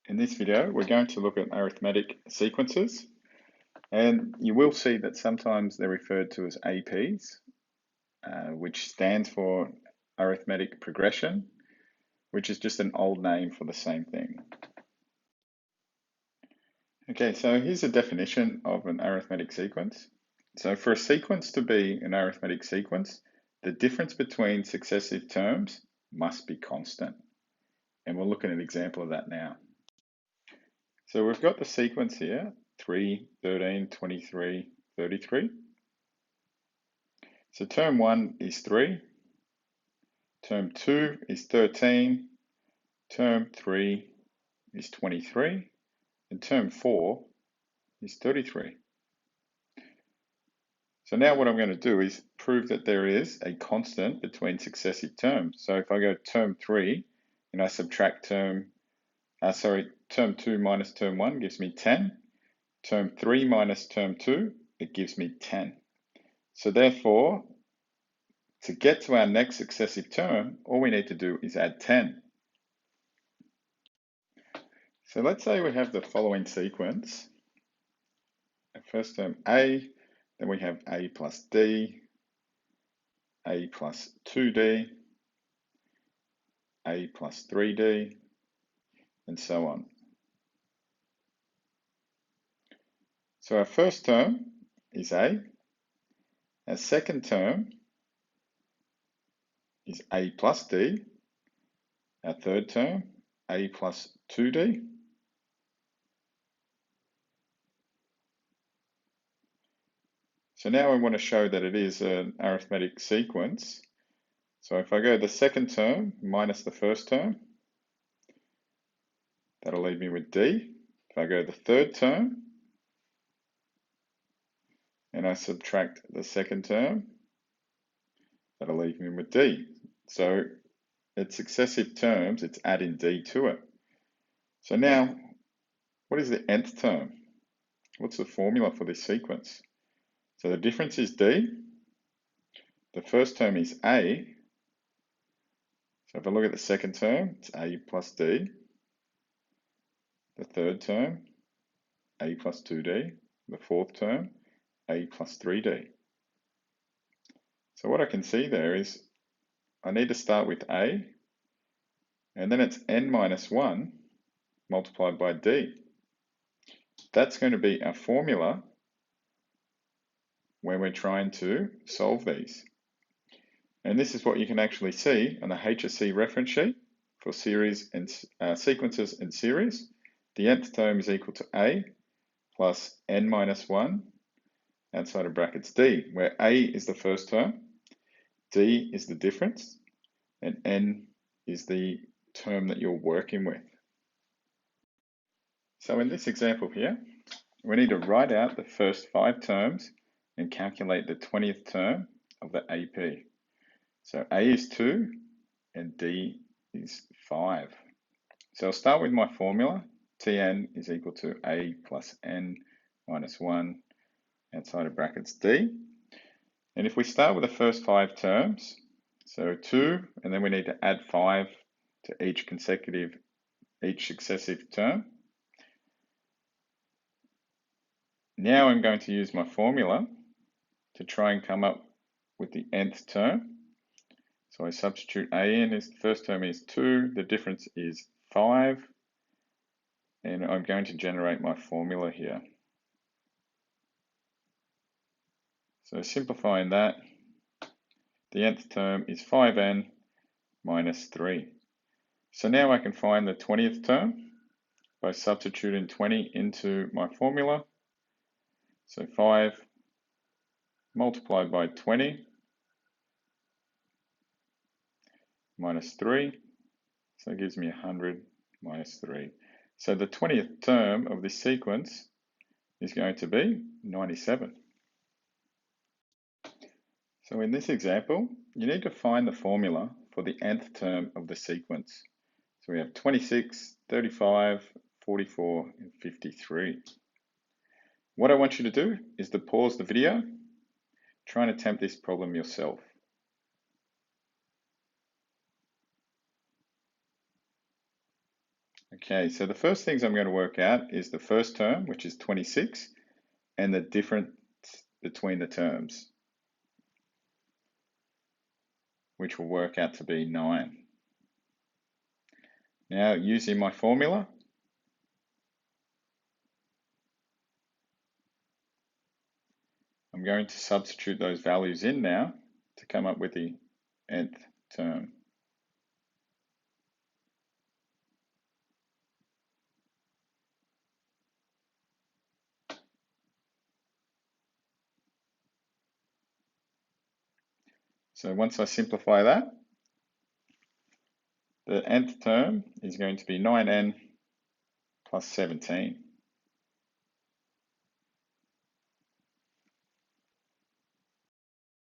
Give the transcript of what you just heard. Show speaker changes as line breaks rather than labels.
In this video, we're going to look at arithmetic sequences, and you will see that sometimes they're referred to as APs, which stands for arithmetic progression, which is just an old name for the same thing. Okay, so here's a definition of an arithmetic sequence. So for a sequence to be an arithmetic sequence, the difference between successive terms must be constant. And we'll look at an example of that now. So we've got the sequence here, 3, 13, 23, 33. So term 1 is 3, term 2 is 13, term 3 is 23, and term 4 is 33. So now what I'm going to do is prove that there is a constant between successive terms. So if I go term 3 and I subtract term 2 minus term 1 gives me 10. Term 3 minus term 2, it gives me 10. So therefore, to get to our next successive term, all we need to do is add 10. So let's say we have the following sequence. First term A, then we have A plus D, A plus 2D, A plus 3D, and so on. So our first term is A. Our second term is A plus D. Our third term, A plus 2D. So now I want to show that it is an arithmetic sequence. So if I go the second term minus the first term, that'll leave me with D. If I go the third term, and I subtract the second term, that'll leave me with D. So it's successive terms, it's adding D to it. So now, what is the nth term? What's the formula for this sequence? So the difference is D. The first term is A. So if I look at the second term, it's A plus D. The third term, A plus 2D. The fourth term, A plus 3D. So what I can see there is I need to start with A, and then it's n minus 1 multiplied by D. That's going to be our formula when we're trying to solve these. And this is what you can actually see on the HSC reference sheet for series and sequences and series. The nth term is equal to A plus n minus 1 outside of brackets D, where A is the first term, D is the difference, and n is the term that you're working with. So in this example here, we need to write out the first 5 terms and calculate the 20th term of the AP. So A is 2 and D is 5. So I'll start with my formula. Tn is equal to A plus n minus 1 outside of brackets D. And if we start with the first 5 terms, so 2, and then we need to add 5 to each successive term. Now I'm going to use my formula to try and come up with the nth term. So I substitute A in, the first term is 2, the difference is 5, and I'm going to generate my formula here. So simplifying that, the nth term is 5n minus 3. So now I can find the 20th term by substituting 20 into my formula. So 5 multiplied by 20 minus 3, so it gives me 100 minus 3. So the 20th term of this sequence is going to be 97. So in this example, you need to find the formula for the nth term of the sequence. So we have 26, 35, 44, and 53. What I want you to do is to pause the video, try and attempt this problem yourself. Okay, so the first things I'm going to work out is the first term, which is 26, and the difference between the terms, which will work out to be 9. Now, using my formula, I'm going to substitute those values in now to come up with the nth term. So once I simplify that, the nth term is going to be 9n plus 17.